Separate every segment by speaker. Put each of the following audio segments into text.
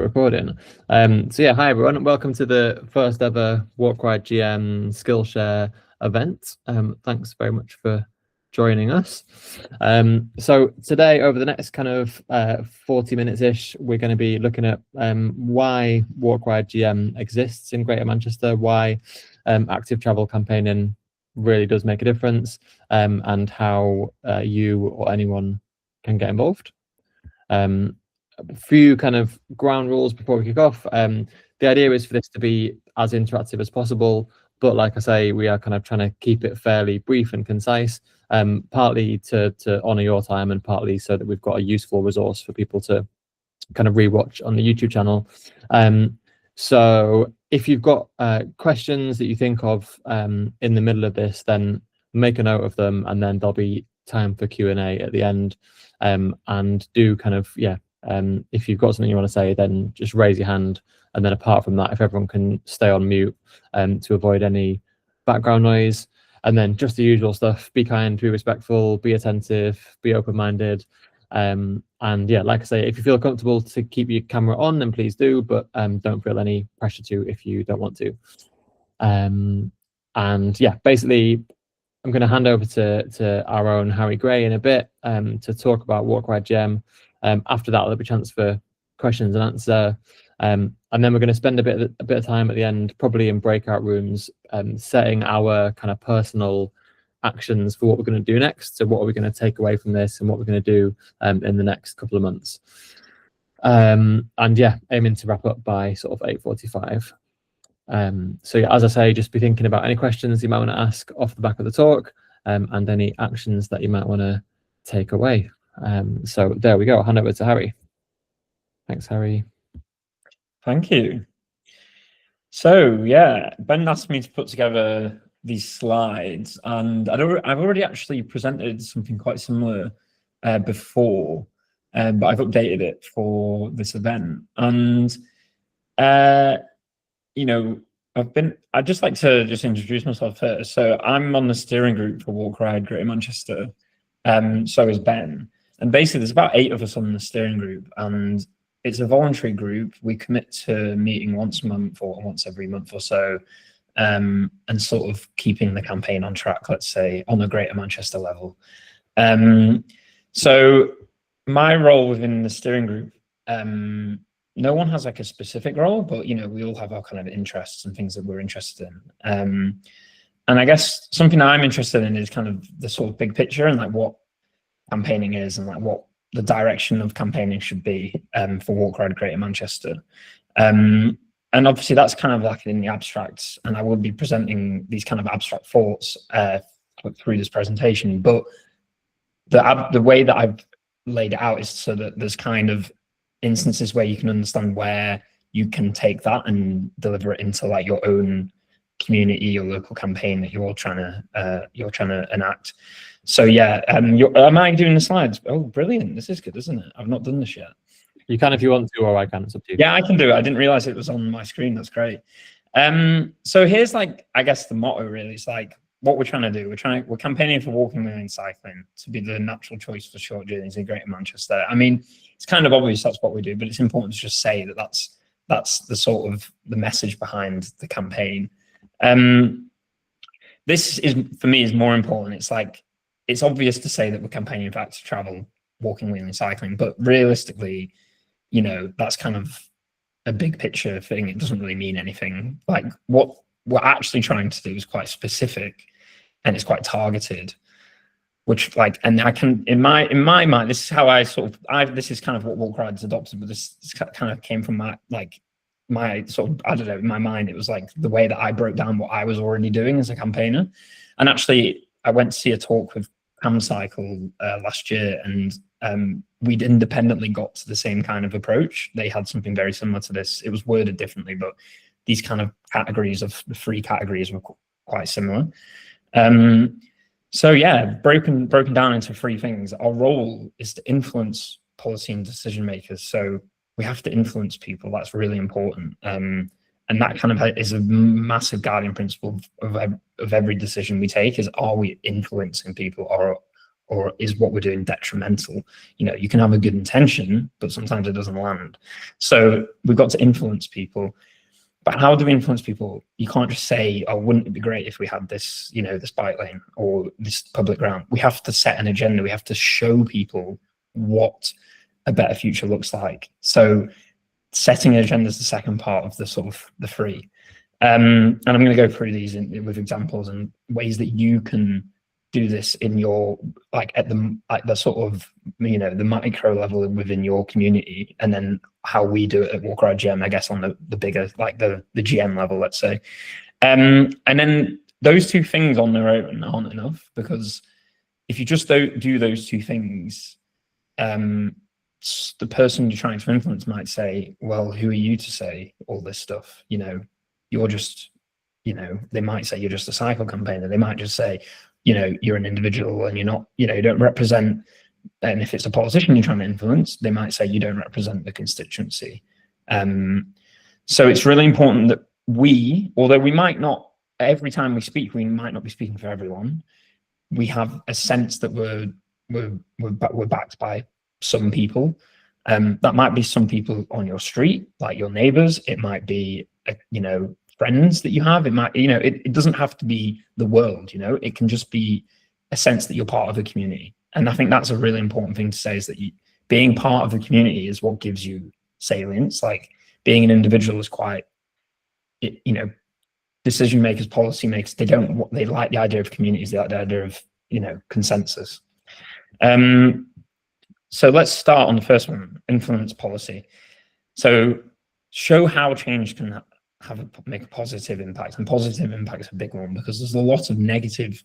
Speaker 1: Recording. So yeah, hi everyone, and welcome to the first ever Walk Ride GM Skillshare event. Thanks very much for joining us. So today, over the next kind of 40 minutes ish, we're going to be looking at why Walk Ride GM exists in Greater Manchester, why active travel campaigning really does make a difference, and how you or anyone can get involved. A few kind of ground rules before we kick off. The idea is for this to be as interactive as possible, but like I say, we are kind of trying to keep it fairly brief and concise, partly to honor your time and partly so that we've got a useful resource for people to kind of rewatch on the YouTube channel. So if you've got questions that you think of in the middle of this, then make a note of them, and then there'll be time for Q&A at the end. And do kind of, if you've got something you want to say, then just raise your hand. And then apart from that, if everyone can stay on mute to avoid any background noise. And then just the usual stuff: be kind, be respectful, be attentive, be open-minded. And yeah, like I say, if you feel comfortable to keep your camera on, then please do, but don't feel any pressure to if you don't want to. And yeah, basically, I'm going to hand over to our own Harry Gray in a bit to talk about Walk Ride GM. After that, there'll be a chance for questions and answer, and then we're going to spend a bit of time at the end, probably in breakout rooms, setting our kind of personal actions for what we're going to do next. So what are we going to take away from this, and what we're going to do in the next couple of months. And yeah, aiming to wrap up by sort of 8:45. So yeah, as I say, just be thinking about any questions you might want to ask off the back of the talk, and any actions that you might want to take away. So there we go. I'll hand over to Harry. Thanks, Harry.
Speaker 2: Thank you. So yeah, Ben asked me to put together these slides, and I've already actually presented something quite similar before, but I've updated it for this event. And you know, I'd just like to introduce myself first. So I'm on the steering group for Walk Ride Greater Manchester. So is Ben. And basically there's about 8 of us on the steering group, and it's a voluntary group. We commit to meeting once a month or once every month or so, and sort of keeping the campaign on track, let's say, on a Greater Manchester level. So my role within the steering group, no one has like a specific role, but we all have our kind of interests and things that we're interested in. And I guess something I'm interested in is kind of the sort of big picture and like what campaigning is and like what the direction of campaigning should be for Walk Ride Greater Manchester. And obviously that's kind of like in the abstract, and I will be presenting these kind of abstract thoughts through this presentation. But the way that I've laid it out is so that there's kind of instances where you can understand where you can take that and deliver it into like your own community or local campaign that you're trying to enact. So yeah, am I doing the slides? Oh, brilliant! This is good, isn't it? I've not done this yet.
Speaker 1: You can if you want to, or I can. It's up to you.
Speaker 2: Yeah, I can do it. I didn't realize it was on my screen. That's great. So here's like, I guess the motto really. It's like what we're trying to do. We're campaigning for walking, wheeling, cycling to be the natural choice for short journeys in Greater Manchester. I mean, it's kind of obvious that's what we do, but it's important to just say that that's the sort of the message behind the campaign. This is, for me, is more important. It's like, it's obvious to say that we're campaigning for active travel, walking, wheeling, cycling, but realistically, that's kind of a big picture thing. It doesn't really mean anything. Like what we're actually trying to do is quite specific, and it's quite targeted. Which and I can, in my mind, this is how this is kind of what Walk Ride's adopted, but this kind of came from my sort of, I don't know, in my mind, it was like the way that I broke down what I was already doing as a campaigner. And actually, I went to see a talk with CamCycle last year, and we'd independently got to the same kind of approach. They had something very similar to this. It was worded differently, but these kind of categories of the 3 categories were quite similar. So yeah, broken down into 3 things. Our role is to influence policy and decision makers. So we have to influence people. That's really important. And that kind of is a massive guiding principle of every decision we take, is, are we influencing people, or or is what we're doing detrimental? You know, you can have a good intention, but sometimes it doesn't land. So we've got to influence people. But how do we influence people? You can't just say, oh, wouldn't it be great if we had this, you know, this bike lane or this public ground? We have to set an agenda. We have to show people what a better future looks like. So setting an agenda is the second part of the sort of the free. And I'm going to go through these with examples and ways that you can do this in your, like at the sort of, you know, the micro level within your community, and then how we do it at Walk Ride GM, I guess, on the bigger, like the GM level, let's say. And then those two things on their own aren't enough, because if you just don't do those two things, the person you're trying to influence might say, well, who are you to say all this stuff? You know, you're just, you know, they might say you're just a cycle campaigner. They might just say, you know, you're an individual and you're not, you know, you don't represent. And if it's a politician you're trying to influence, they might say you don't represent the constituency. So it's really important that we, although we might not, every time we speak, we might not be speaking for everyone. We have a sense that we're backed by some people. That might be some people on your street, like your neighbors. It might be, you know, friends that you have. It might, you know, it doesn't have to be the world, you know, it can just be a sense that you're part of a community. And I think that's a really important thing to say, is that being part of the community is what gives you salience. Like being an individual is quite, you know, decision makers, policy makers, they like the idea of communities, they like the idea of, you know, consensus. So let's start on the first one, influence policy. So show how change can make a positive impact, and positive impact is a big one, because there's a lot of negative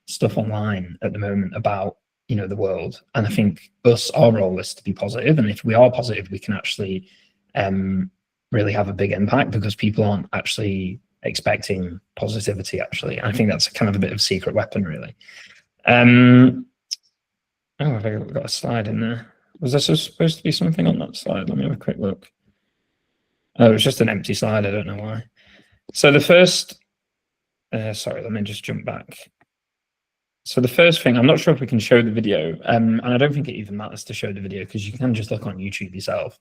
Speaker 2: stuff online at the moment about, you know, the world. And I think our role is to be positive. And if we are positive, we can actually really have a big impact, because people aren't actually expecting positivity, actually. I think that's kind of a bit of a secret weapon, really. Oh, I've got a slide in there. Was there supposed to be something on that slide? Let me have a quick look. Oh, it's just an empty slide. I don't know why. So the first, sorry, let me just jump back. So the first thing, I'm not sure if we can show the video, and I don't think it even matters to show the video, because you can just look on YouTube yourself.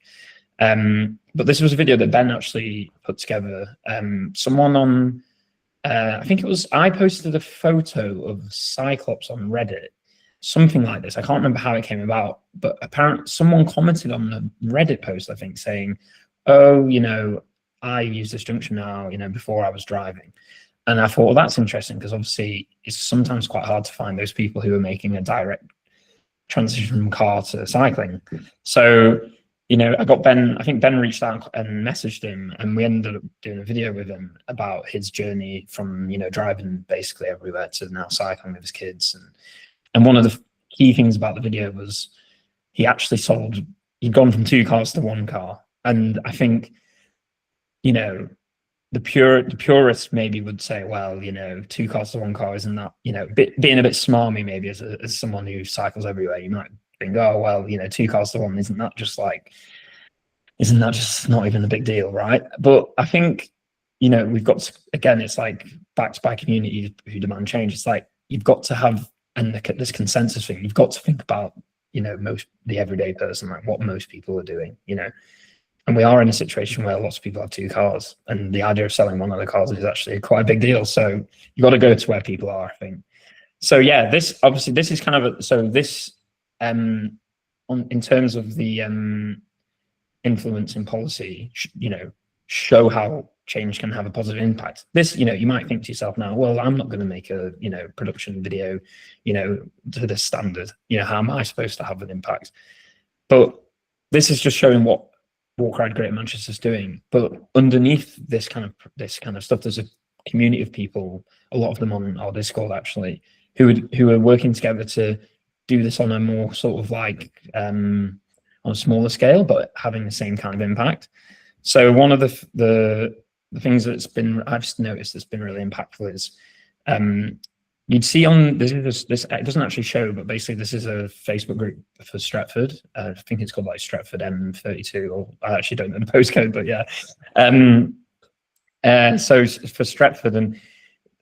Speaker 2: But this was a video that Ben actually put together. Someone on, I think it was, I posted a photo of Cyclops on Reddit, something like this. I can't remember how it came about, but apparently someone commented on the Reddit post, I think, saying, oh, you know, I use this junction now, you know, before I was driving. And I thought, well, that's interesting, because obviously it's sometimes quite hard to find those people who are making a direct transition from car to cycling. So, you know, I got Ben, I think Ben reached out and messaged him, and we ended up doing a video with him about his journey from, you know, driving basically everywhere to now cycling with his kids. And one of the key things about the video was he'd gone from 2 cars to 1 car. And I think, you know, the purists maybe would say, well, you know, 2 cars to 1 car isn't that, you know, being a bit smarmy maybe as someone who cycles everywhere. You might think, oh, well, you know, 2 cars to 1, isn't that just not even a big deal, right? But I think, you know, we've got to, again, it's like backed by communities who demand change. It's like you've got to have, and this consensus thing, you've got to think about, you know, the everyday person, like what most people are doing, you know. And we are in a situation where lots of people have 2 cars, and the idea of selling one of the cars is actually quite a big deal. So you've got to go to where people are, I think. So yeah, this is kind of in terms of the influence in policy, you know, show how change can have a positive impact. This, you know, you might think to yourself now, well, I'm not going to make a, you know, production video, you know, to this standard. You know, how am I supposed to have an impact? But this is just showing what Walk Ride Greater Manchester is doing. But underneath this kind of stuff, there's a community of people, a lot of them on our Discord actually, who are working together to do this on a more sort of like on a smaller scale, but having the same kind of impact. So one of the things I've noticed that's been really impactful is you'd see on this it doesn't actually show, but basically this is a Facebook group for Stretford. I think it's called like Stretford M32, or I actually don't know the postcode, but yeah. So for Stretford, and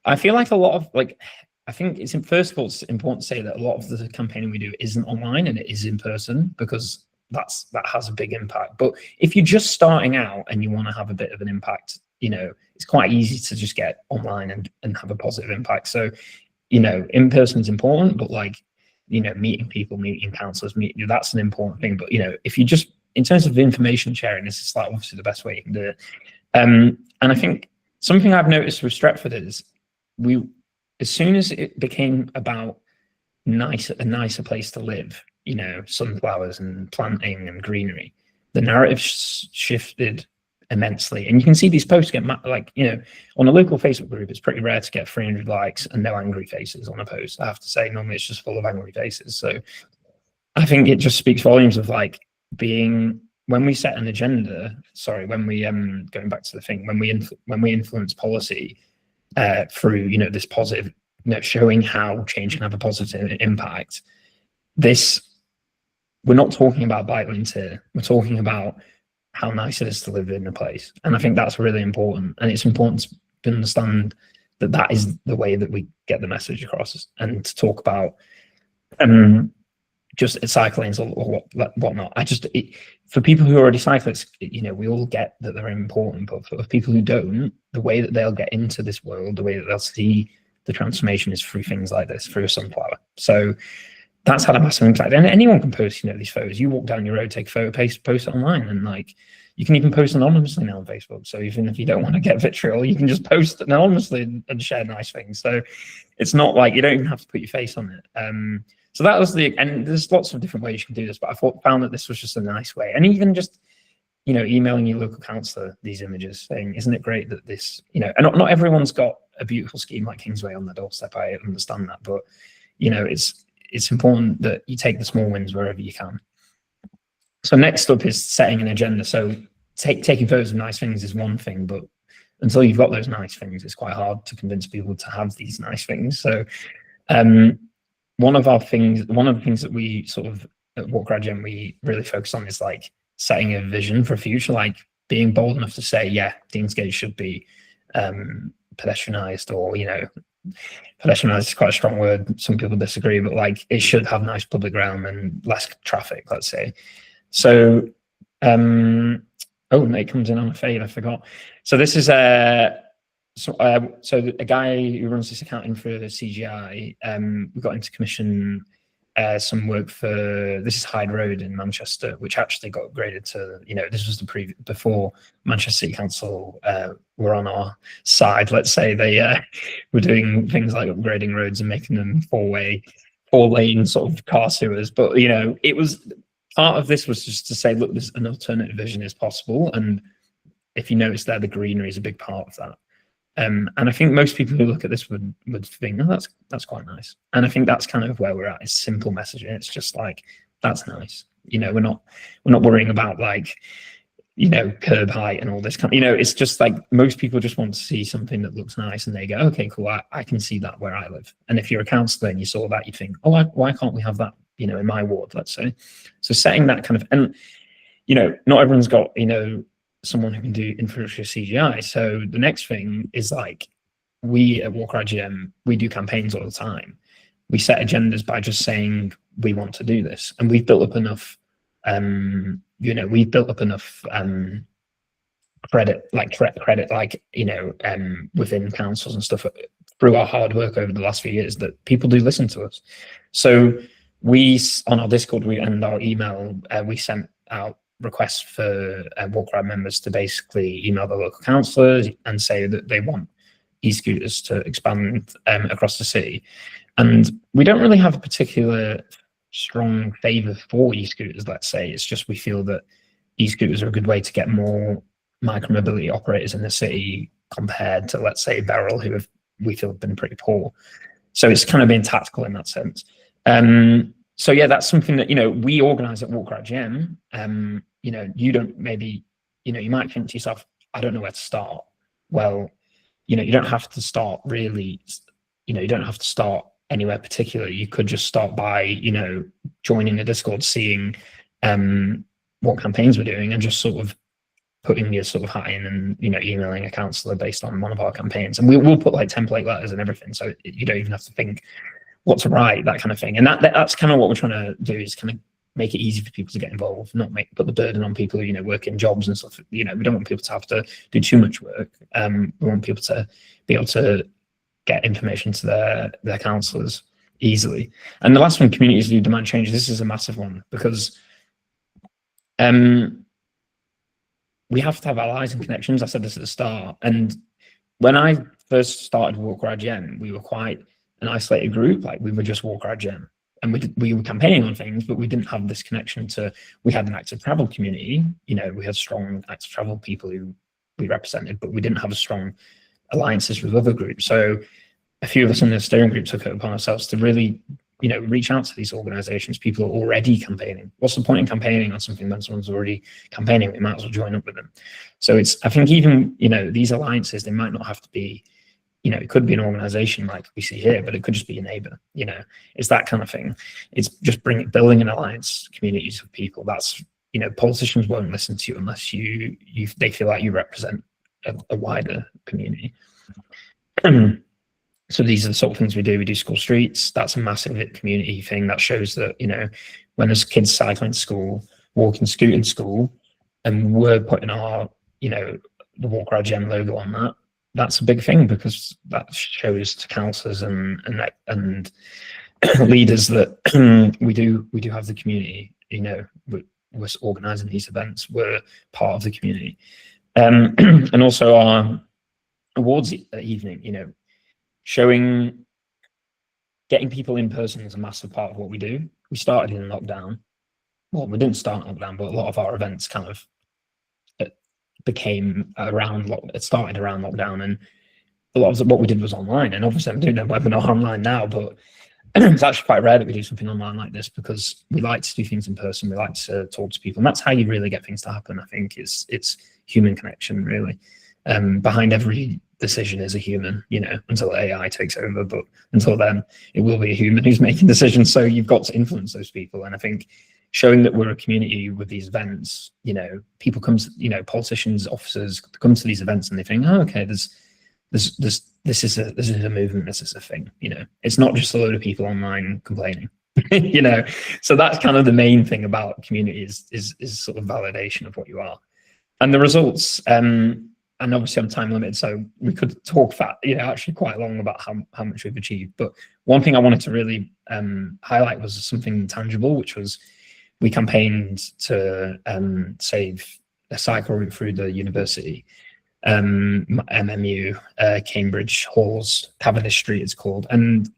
Speaker 2: I feel like a lot of I think it's first of all, it's important to say that a lot of the campaigning we do isn't online and it is in person, because that has a big impact. But if you're just starting out and you want to have a bit of an impact, it's quite easy to just get online and have a positive impact. So, in person is important, but meeting people, meeting councillors, that's an important thing. But if you just, in terms of information sharing, this is obviously the best way you can do it. And I think something I've noticed with Stretford is as soon as it became about a nicer place to live, sunflowers and planting and greenery, the narrative shifted immensely. And you can see these posts get on a local Facebook group, it's pretty rare to get 300 likes and no angry faces on a post. I have to say, normally it's just full of angry faces. So I think it just speaks volumes of when we set an agenda, when we going back to the thing, when we influence policy through this positive, showing how change can have a positive impact. We're not talking about bike lanes here. We're talking about how nice it is to live in a place, and I think that's really important. And it's important to understand that is the way that we get the message across, and to talk about just cycle lanes or whatnot. For people who are already cyclists, we all get that they're important, but for people who don't, the way that they'll get into this world, the way that they'll see the transformation is through things like this, through a sunflower. So that's had a massive impact. And anyone can post, these photos. You walk down your road, take a photo, post it online, and you can even post anonymously now on Facebook. So even if you don't want to get vitriol, you can just post anonymously and share nice things. So it's not you don't even have to put your face on it. So that was and there's lots of different ways you can do this, but I found that this was just a nice way. And even just, emailing your local councillor these images, saying, isn't it great that this, and not everyone's got a beautiful scheme like Kingsway on their doorstep. I understand that, but it's important that you take the small wins wherever you can. So next up is setting an agenda. So taking photos of nice things is one thing, but until you've got those nice things, it's quite hard to convince people to have these nice things. So one of the things that we sort of at WalkRad GM we really focus on is setting a vision for a future, being bold enough to say, yeah, Deansgate should be pedestrianised, or pedestrianised is quite a strong word. Some people disagree, but it should have nice public realm and less traffic, let's say. So, Nate comes in on a fade. I forgot. So this is so a guy who runs this accounting for the CGI. We got into commission some work for, this is Hyde Road in Manchester, which actually got upgraded to, this was before Manchester City Council were on our side, let's say. They were doing things like upgrading roads and making them four-lane sort of car sewers. But, it was, part of this was just to say, look, there's an alternative vision is possible. And if you notice there, the greenery is a big part of that. And I think most people who look at this would think, oh, that's quite nice. And I think that's kind of where we're at. It's simple messaging. It's just that's nice. We're not worrying about curb height and all this kind. It's just most people just want to see something that looks nice, and they go, okay, cool. I can see that where I live. And if you're a councillor and you saw that, you think, oh, why can't we have that? In my ward, let's say. So setting that kind of, and not everyone's got someone who can do infrastructure CGI. So the next thing is we at WalkRad GM, we do campaigns all the time. We set agendas by just saying we want to do this, and we've built up enough credit within councils and stuff through our hard work over the last few years that people do listen to us. So we, on our Discord and our email, we sent out requests for WalkRad members to basically email the local councillors and say that they want e-scooters to expand across the city. And we don't really have a particular strong favour for e-scooters, let's say. It's just we feel that e-scooters are a good way to get more micromobility operators in the city compared to, let's say, Beryl, who we feel have been pretty poor. So it's kind of being tactical in that sense. So yeah, that's something that, we organise at WalkRad GM. You don't maybe, you might think to yourself, I don't know where to start. Well, you don't have to start really, you don't have to start anywhere particular. You could just start by, joining the Discord, seeing what campaigns we're doing, and just sort of putting your sort of hat in and, you know, emailing a councillor based on one of our campaigns. And we'll put like template letters and everything, so you don't even have to think what to write, that kind of thing. And that's kind of what we're trying to do, is kind of make it easy for people to get involved, not put the burden on people who, you know, work in jobs and stuff. You know, we don't want people to have to do too much work. We want people to be able to get information to their councillors easily. And the last one, communities who demand change. This is a massive one, because we have to have allies and connections. I said this at the start. And when I first started Walk Ride GM, we were quite an isolated group. Like, we were just Walk Ride GM. And we were campaigning on things, but we didn't have this connection to, we had an active travel community, you know, we had strong active travel people who we represented, but we didn't have a strong alliances with other groups. So a few of us in the steering group took it upon ourselves to really, you know, reach out to these organizations. People are already campaigning. What's the point in campaigning on something when someone's already campaigning? We might as well join up with them. So it's, I think even, you know, these alliances, they might not have to be, you know, it could be an organization like we see here, but it could just be a neighbor, you know, it's that kind of thing. It's just building an alliance, communities of people. That's, you know, politicians won't listen to you unless they feel like you represent a wider community. So these are the sort of things we do. We do school streets. That's a massive community thing that shows that, you know, when there's kids cycling to school, walking, scooting to school, and we're putting our, you know, the Walk Ride GM logo on that, that's a big thing, because that shows to councillors and leaders that we do have the community. You know, we're organising these events. We're part of the community, and also our awards evening. You know, getting people in person is a massive part of what we do. We started in lockdown. Well, we didn't start in lockdown, but a lot of our events kind of it started around lockdown, and a lot of what we did was online. And obviously I'm doing a webinar online now, but it's actually quite rare that we do something online like this, because we like to do things in person. We like to talk to people, and that's how you really get things to happen. I think it's human connection, really. Behind every decision is a human, you know, until AI takes over, but until then it will be a human who's making decisions. So you've got to influence those people. And I think showing that we're a community with these events, you know, people come to, you know, politicians, officers come to these events and they think, oh, okay, this is a movement, this is a thing, you know, it's not just a load of people online complaining, you know. So that's kind of the main thing about community is sort of validation of what you are. And the results, and obviously I'm time limited, so we could talk that, you know, actually quite long about how much we've achieved. But one thing I wanted to really highlight was something tangible, which was we campaigned to save a cycle route through the university, MMU, Cambridge Halls, Cavendish Street it's called. And,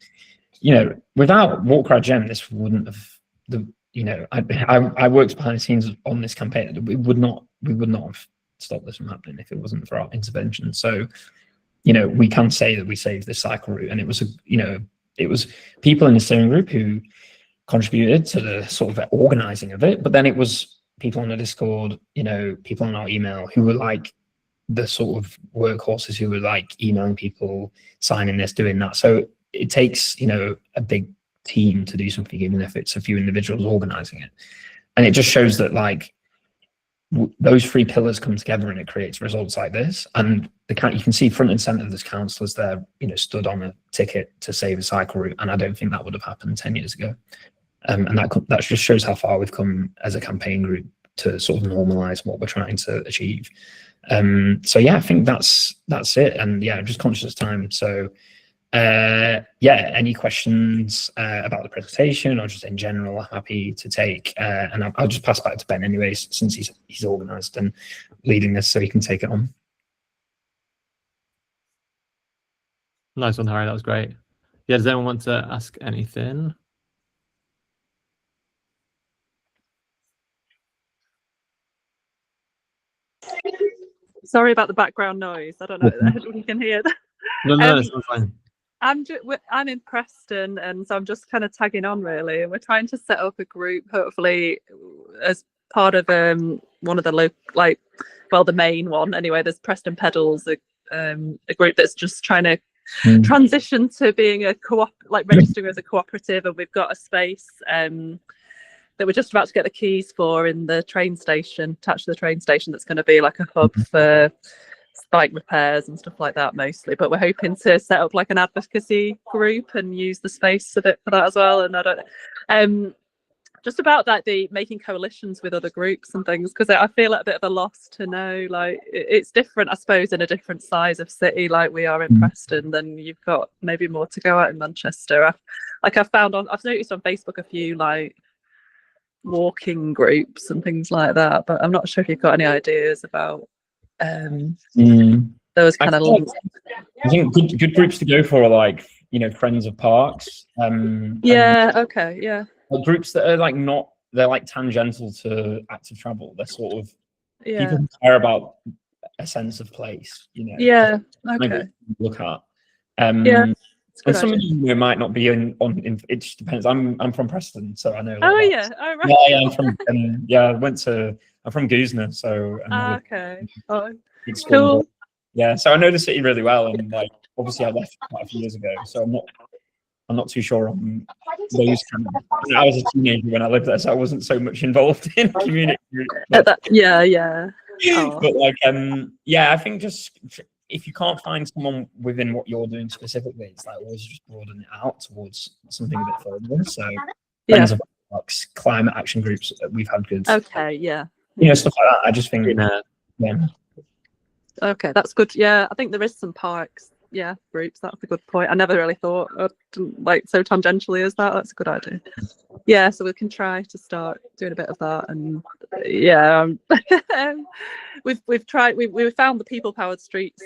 Speaker 2: you know, without Walk Ride GM, this wouldn't have, you know, I worked behind the scenes on this campaign. We would not have stopped this from happening if it wasn't for our intervention. So, you know, we can say that we saved this cycle route, and it was, you know, it was people in the steering group who contributed to the sort of organizing of it, but then it was people on the Discord, you know, people on our email who were like the sort of workhorses who were like emailing people, signing this, doing that. So it takes, you know, a big team to do something, even if it's a few individuals organizing it. And it just shows that, like, those three pillars come together and it creates results like this. And you can see front and center there's councillors there, you know, stood on a ticket to save a cycle route, and I don't think that would have happened 10 years ago. And that just shows how far we've come as a campaign group to sort of normalize what we're trying to achieve. So yeah, I think that's it. And yeah, I'm just conscious of time. So yeah, any questions about the presentation or just in general, I'm happy to take. And I'll just pass back to Ben anyways, since he's organised and leading this, so he can take it on.
Speaker 1: Nice one, Harry. That was great. Yeah, does anyone want to ask anything?
Speaker 3: Sorry about the background noise. I don't know if you can hear that.
Speaker 1: No, it's fine.
Speaker 3: I'm in Preston, and so I'm just kind of tagging on really. And we're trying to set up a group, hopefully, as part of one of the the main one anyway. There's Preston Pedals, a group that's just trying to transition to being a registering as a cooperative, and we've got a space that we're just about to get the keys for in the train station, attached to the train station. That's going to be like a hub for bike repairs and stuff like that mostly. But we're hoping to set up like an advocacy group and use the space a bit for that as well. And I don't, just about that, the making coalitions with other groups and things, because I feel at a bit of a loss to know, like it's different, I suppose, in a different size of city like we are in Preston. Then you've got maybe more to go out in Manchester. I've noticed on Facebook a few like walking groups and things like that, but I'm not sure if you've got any ideas about those kind of links.
Speaker 2: I think good groups to go for are like, you know, Friends of Parks. Groups that are like they're like tangential to active travel. They're sort of people who care about a sense of place, you know.
Speaker 3: Yeah. Okay.
Speaker 2: Look at.
Speaker 3: Yeah.
Speaker 2: And some of you might not be on. It just depends. I'm from Preston, so I know.
Speaker 3: Oh yeah. Oh right.
Speaker 2: Yeah, I'm from. I'm from Goosner, so.
Speaker 3: Okay. Oh,
Speaker 2: it's
Speaker 3: cool.
Speaker 2: Yeah, so I know the city really well, and like obviously I left quite a few years ago, so I'm not too sure on those kind of. I was a teenager when I lived there, so I wasn't so much involved in community groups.
Speaker 3: Yeah. Oh.
Speaker 2: But like, I think just if you can't find someone within what you're doing specifically, it's like always just broaden it out towards something a bit further. So, Friends of Parks, climate action groups, we've had good.
Speaker 3: Okay. Yeah.
Speaker 2: You know, stuff like that. I just think. Yeah.
Speaker 3: Okay, that's good. Yeah, I think there is some parks. Yeah, groups. That's a good point. I never really thought like so tangentially as that. That's a good idea. Yeah, so we can try to start doing a bit of that. And yeah, we've tried. We found the People Powered Streets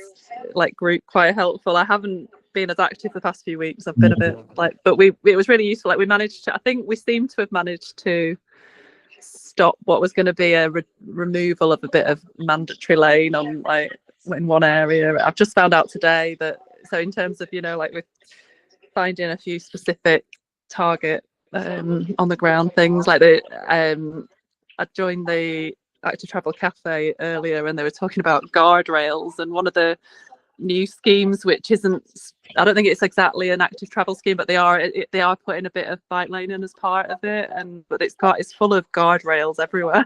Speaker 3: like group quite helpful. I haven't been as active the past few weeks. I've been a bit like, but it was really useful. Like we managed to. I think we seem to have managed to stop what was going to be a removal of a bit of mandatory lane on like in one area. I've just found out today that, so in terms of, you know, like with finding a few specific target on the ground things, like I joined the Active Travel Cafe earlier and they were talking about guardrails, and one of the new schemes, which isn't, I don't think it's exactly an active travel scheme, but they are putting a bit of bike lane in as part of it, but it's full of guardrails everywhere.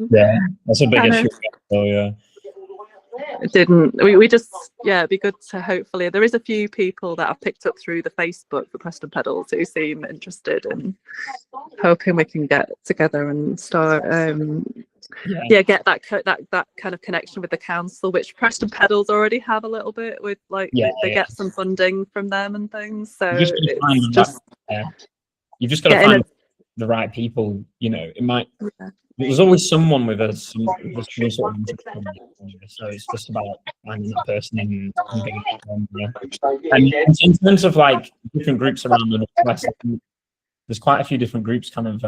Speaker 2: Yeah, that's a big issue. So yeah,
Speaker 3: we just it'd be good to, hopefully there is a few people that I've picked up through the Facebook for Preston Pedals who seem interested, and hoping we can get together and start get that kind of connection with the council, which Preston Pedals already have a little bit with, like they get some funding from them and things. So you've just
Speaker 2: got to find the right people. You know, it might. There's always someone with us, sort of so it's just about finding that person and in terms of like different groups around the Northwest, there's quite a few different groups kind of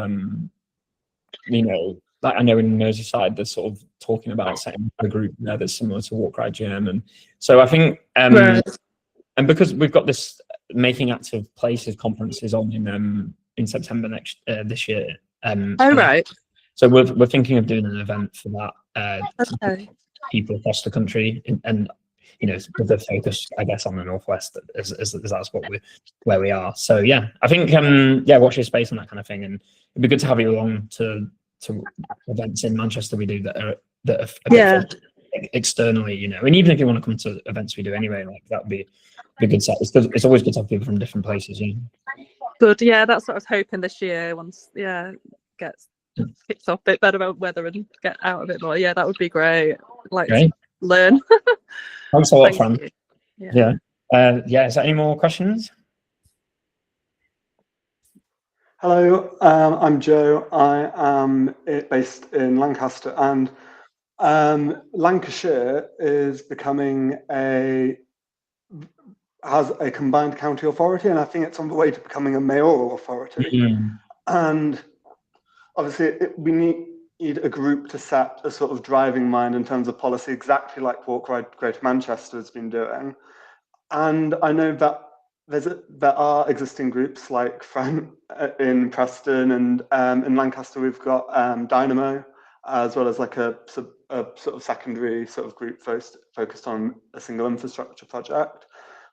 Speaker 2: you know, like I know in Merseyside they're sort of talking about setting a group there that's similar to Walk Ride GM, and so I think and because we've got this Making Active Places conferences on in September this year. So we're thinking of doing an event for that. People across the country, and you know, with the focus, I guess, on the Northwest, as that's where we are. So yeah, I think watch your space on that kind of thing, and it'd be good to have you along to events in Manchester we do that are a bit externally, you know, and even if you want to come to events we do anyway, like that would be a good set. It's always good to have people from different places. Yeah.
Speaker 3: Good. Yeah, that's what I was hoping this year. Once gets kicks off a bit better about weather and get out a bit more. Yeah, that would be great. Like to learn.
Speaker 2: Thanks a lot, Fran. Yeah. Is there any more questions?
Speaker 4: Hello, I'm Joe. I am based in Lancaster, and Lancashire is has a combined county authority, and I think it's on the way to becoming a mayoral authority. And obviously, we need a group to set a sort of driving line in terms of policy, exactly like Walk Ride Greater Manchester has been doing. And I know that there are existing groups like in Preston, and in Lancaster we've got Dynamo, as well as like a sort of secondary sort of group focused on a single infrastructure project.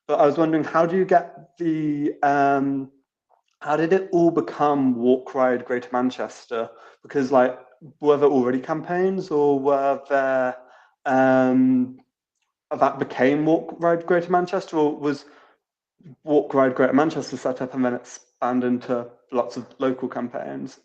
Speaker 4: But I was wondering, how do you get the how did it all become Walk Ride Greater Manchester? Because like, were there already campaigns, or were there that became Walk Ride Greater Manchester, or was Walk Ride Greater Manchester set up and then expand into lots of local campaigns?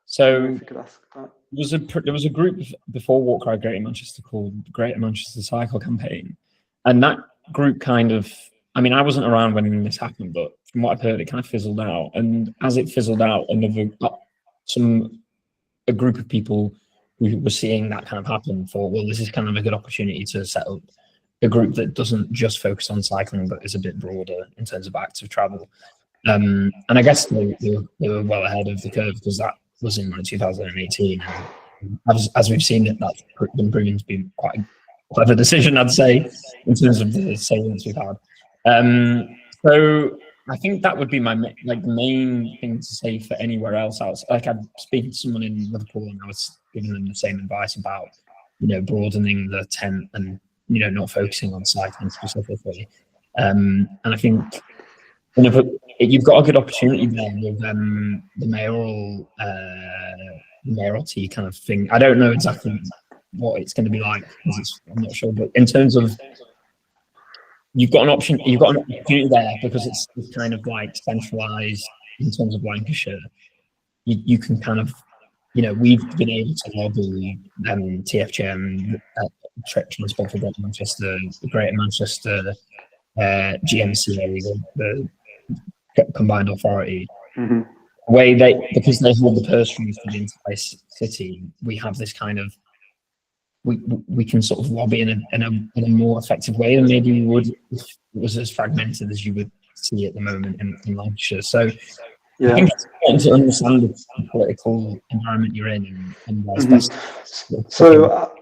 Speaker 2: So
Speaker 4: If you could ask that.
Speaker 2: there was a group before Walk Ride Greater Manchester called Greater Manchester Cycle Campaign, and that group kind of, I mean, I wasn't around when this happened, but from what I've heard, it kind of fizzled out. And as it fizzled out, a group of people who were seeing that kind of happen thought, well, this is kind of a good opportunity to set up a group that doesn't just focus on cycling, but is a bit broader in terms of active travel. And I guess they were well ahead of the curve, because that was in like 2018. And as we've seen, that's been proven to be quite a clever decision, I'd say, in terms of the salience we've had. So I think that would be my main thing to say for anywhere else. Like, I'm speaking to someone in Liverpool, and I was giving them the same advice about, broadening the tent and, not focusing on cycling specifically. And I think you've got a good opportunity there with the mayoralty kind of thing. I don't know exactly what it's going to be like, because I'm not sure, but in terms of, you've got an opportunity there, because it's kind of like centralized in terms of Lancashire. You can kind of, we've been able to lobby TFGM, Transport for Greater Manchester, the Greater Manchester GMCA, the Combined Authority.
Speaker 4: Mm-hmm.
Speaker 2: Because they hold the purse strings for the entire city, we have this kind of, we can sort of lobby in a more effective way than maybe we would if it was as fragmented as you would see at the moment in Lancashire. So yeah. I think it's important to understand the political environment you're in and what's best.
Speaker 4: So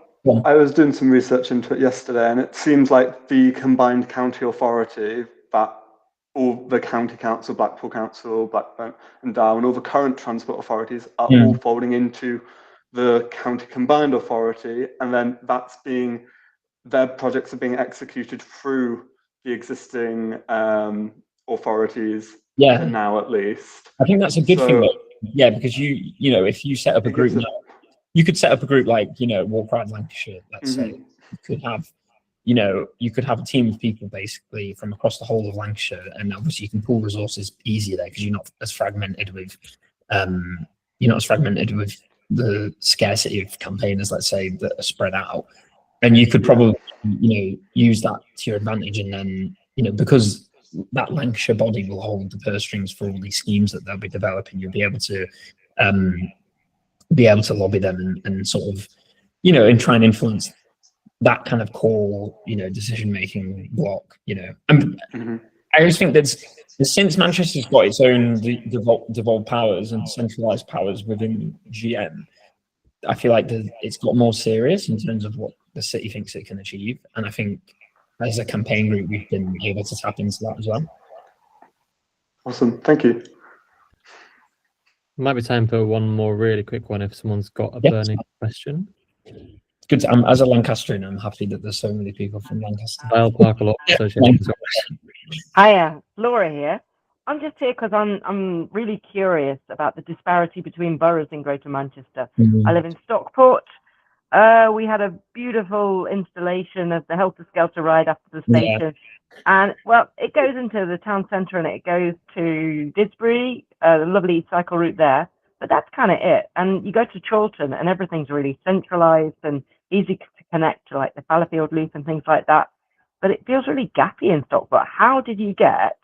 Speaker 4: I was doing some research into it yesterday, and it seems like the combined county authority, that all the county council, Blackpool Council, Blackburn and Darwen, all the current transport authorities are all folding into the county combined authority, and then their projects are being executed through the existing authorities.
Speaker 2: Yeah,
Speaker 4: now at least.
Speaker 2: I think that's a good thing, though. Yeah, because if you set up a group now, you could set up a group like Walk Ride Lancashire. Let's say you could have a team of people basically from across the whole of Lancashire, and obviously you can pool resources easier there because you're not as fragmented with the scarcity of campaigners, let's say, that are spread out. And you could probably use that to your advantage, and then because that Lancashire body will hold the purse strings for all these schemes that they'll be developing, you'll be able to lobby them and sort of and try and influence that kind of core decision making block. I always think that since Manchester's got its own devolved powers and centralized powers within GM, I feel like it's got more serious in terms of what the city thinks it can achieve, and I think as a campaign group, we've been able to tap into that as well.
Speaker 4: Awesome, thank you.
Speaker 1: Might be time for one more really quick one if someone's got a burning question.
Speaker 2: It's good. As a Lancastrian, I'm happy that there's so many people from Lancaster.
Speaker 1: I'll park a lot.
Speaker 5: Hiya, Laura here. I'm just here because I'm really curious about the disparity between boroughs in Greater Manchester. I live in Stockport. We had a beautiful installation of the Helter Skelter ride after the station. And, well, it goes into the town centre and it goes to Didsbury, the lovely cycle route there. But that's kind of it. And you go to Chorlton and everything's really centralised and easy to connect to, like, the Fallowfield Loop and things like that. But it feels really gappy in Stockport. How did you get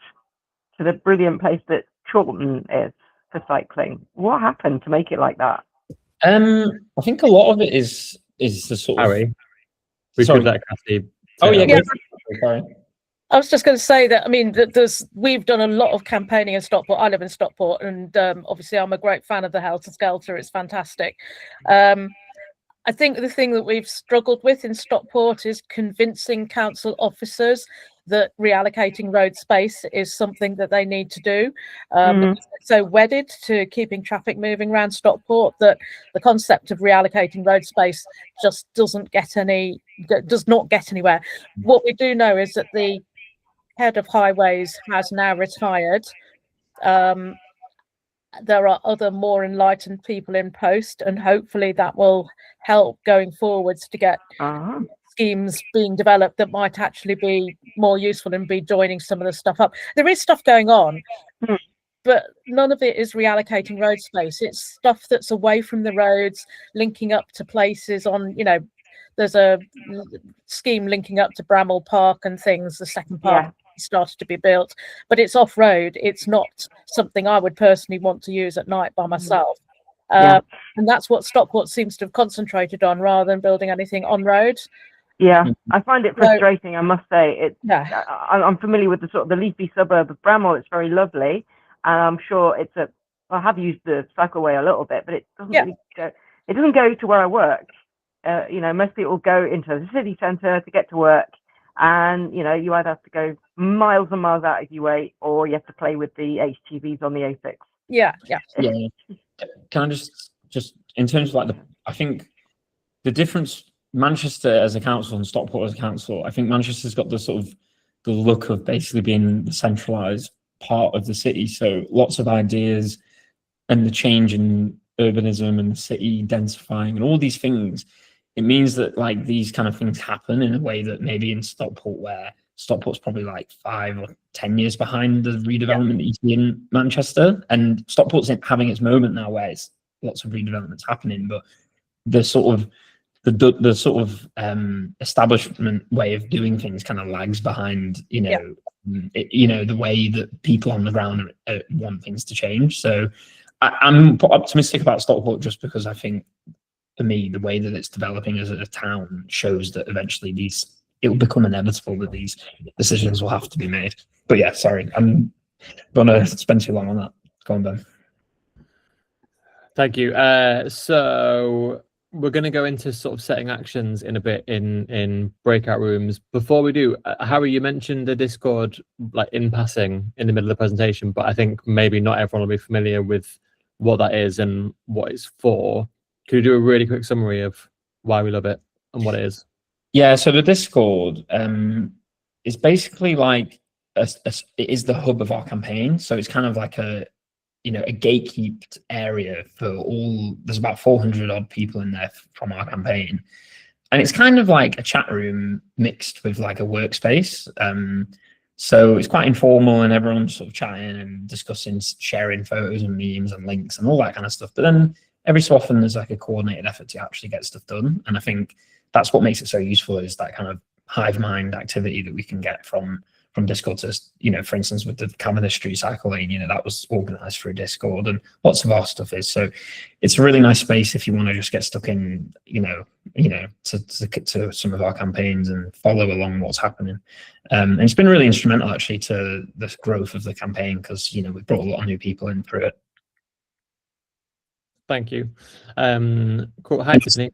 Speaker 5: to the brilliant place that Chorlton is for cycling? What happened to make it like that?
Speaker 2: I think a lot of it is the sort of.
Speaker 1: Harry, we could let Cassie.
Speaker 2: Sorry.
Speaker 6: I was just going to say that, I mean, we've done a lot of campaigning in Stockport. I live in Stockport, and obviously I'm a great fan of the Helter Skelter. It's fantastic. I think the thing that we've struggled with in Stockport is convincing council officers that reallocating road space is something that they need to do. So wedded to keeping traffic moving around Stockport that the concept of reallocating road space just does not get anywhere. What we do know is that the head of highways has now retired. there are other more enlightened people in post, and hopefully that will help going forwards to get schemes being developed that might actually be more useful and be joining some of the stuff up. There is stuff going on, but none of it is reallocating road space. It's stuff that's away from the roads, linking up to places on, there's a scheme linking up to Bramall Park and things. The second part started to be built, but it's off road. It's not something I would personally want to use at night by myself. And that's what Stockport seems to have concentrated on rather than building anything on road.
Speaker 5: I find it frustrating, I must say. I'm familiar with the sort of the leafy suburb of Bramall. It's very lovely, and I'm sure I have used the cycleway a little bit, but it doesn't really go. It doesn't go to where I work. Most people go into the city centre to get to work, and you either have to go miles and miles out of your way, or you have to play with the HTVs on the A6.
Speaker 2: Can I just in terms of I think the difference, Manchester as a council and Stockport as a council, I think Manchester's got the sort of the look of basically being the centralised part of the city. So lots of ideas and the change in urbanism and the city densifying and all these things. It means that these kind of things happen in a way that maybe in Stockport, where Stockport's probably 5 or 10 years behind the redevelopment that you see in Manchester, and Stockport's having its moment now where it's lots of redevelopments happening, but the sort of establishment way of doing things kind of lags behind, the way that people on the ground want things to change. So I'm optimistic about Stockport just because I think, for me, the way that it's developing as a town shows that eventually it will become inevitable that these decisions will have to be made. But yeah, sorry, I'm gonna spend too long on that. Go on, Ben.
Speaker 1: Thank you. So we're going to go into sort of setting actions in a bit in breakout rooms. Before we do, Harry, you mentioned the Discord in passing in the middle of the presentation, but I think maybe not everyone will be familiar with what that is and what it's for. Could you do a really quick summary of why we love it and what it is?
Speaker 2: Yeah, so the Discord is basically it is the hub of our campaign. So it's kind of like a gatekeeped area for all. There's about 400 odd people in there from our campaign, and it's kind of like a chat room mixed with a workspace. So it's quite informal, and everyone's sort of chatting and discussing, sharing photos and memes and links and all that kind of stuff. But then every so often there's a coordinated effort to actually get stuff done, and I think that's what makes it so useful, is that kind of hive mind activity that we can get from Discord. To, for instance, with the Cavendish Street cycle lane, that was organised through Discord, and lots of our stuff is. So it's a really nice space if you want to just get stuck in, to some of our campaigns and follow along what's happening. And it's been really instrumental actually to the growth of the campaign, because we've brought a lot of new people in through it.
Speaker 1: Thank you. Cool. Hi, Tiffany.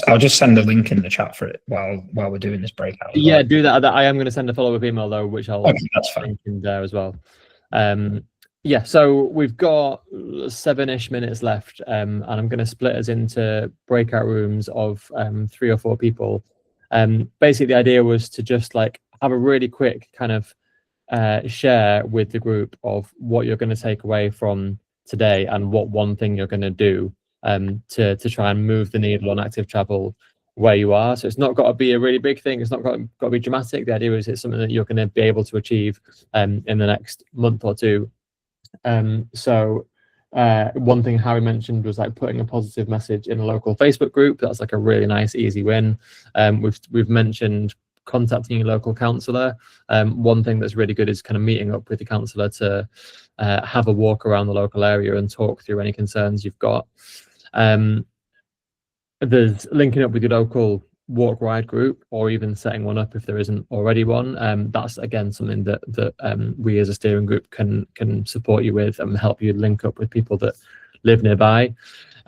Speaker 2: I'll just send a link in the chat for it while we're doing this breakout.
Speaker 1: Yeah, do that. I am going to send a follow-up email though, which I'll
Speaker 2: that's fine.
Speaker 1: link in there as well. Yeah, so we've got 7-ish minutes left, and I'm going to split us into breakout rooms of 3 or 4 people. Basically, the idea was to just have a really quick kind of share with the group of what you're going to take away from today and what one thing you're going to do to try and move the needle on active travel where you are. So it's not got to be a really big thing. It's not got to be dramatic. The idea is it's something that you're going to be able to achieve in the next month or two. So one thing Harry mentioned was putting a positive message in a local Facebook group. That's a really nice, easy win. We've mentioned contacting your local councillor. One thing that's really good is kind of meeting up with the councillor to have a walk around the local area and talk through any concerns you've got. There's linking up with your local walk ride group, or even setting one up if there isn't already one. That's again something that we as a steering group can support you with and help you link up with people that live nearby.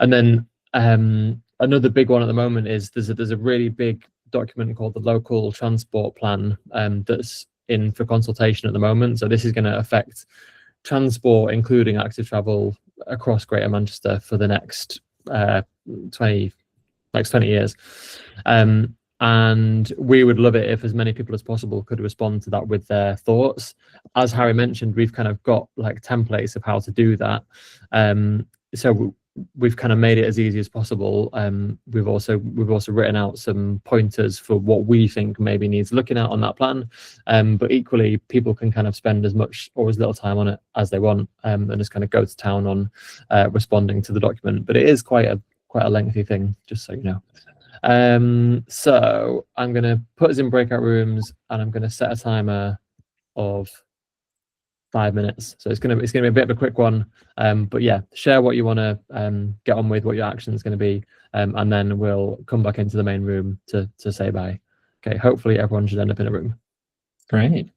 Speaker 1: And then another big one at the moment is there's a really big document called the Local Transport Plan that's in for consultation at the moment. So this is going to affect transport, including active travel, across Greater Manchester for the next 20 years. And we would love it if as many people as possible could respond to that with their thoughts. As Harry mentioned, we've kind of got like templates of how to do that. So we've kind of made it as easy as possible. We've also written out some pointers for what we think maybe needs looking at on that plan. But equally, people can kind of spend as much or as little time on it as they want, and just kind of go to town on responding to the document. But it is quite a lengthy thing, just so you know. So I'm going to put us in breakout rooms, and I'm going to set a timer of 5 minutes. So it's going to be a bit of a quick one. But yeah, share what you want to get on with, what your action is going to be, and then we'll come back into the main room to say bye. Okay, hopefully everyone should end up in a room.
Speaker 2: Great.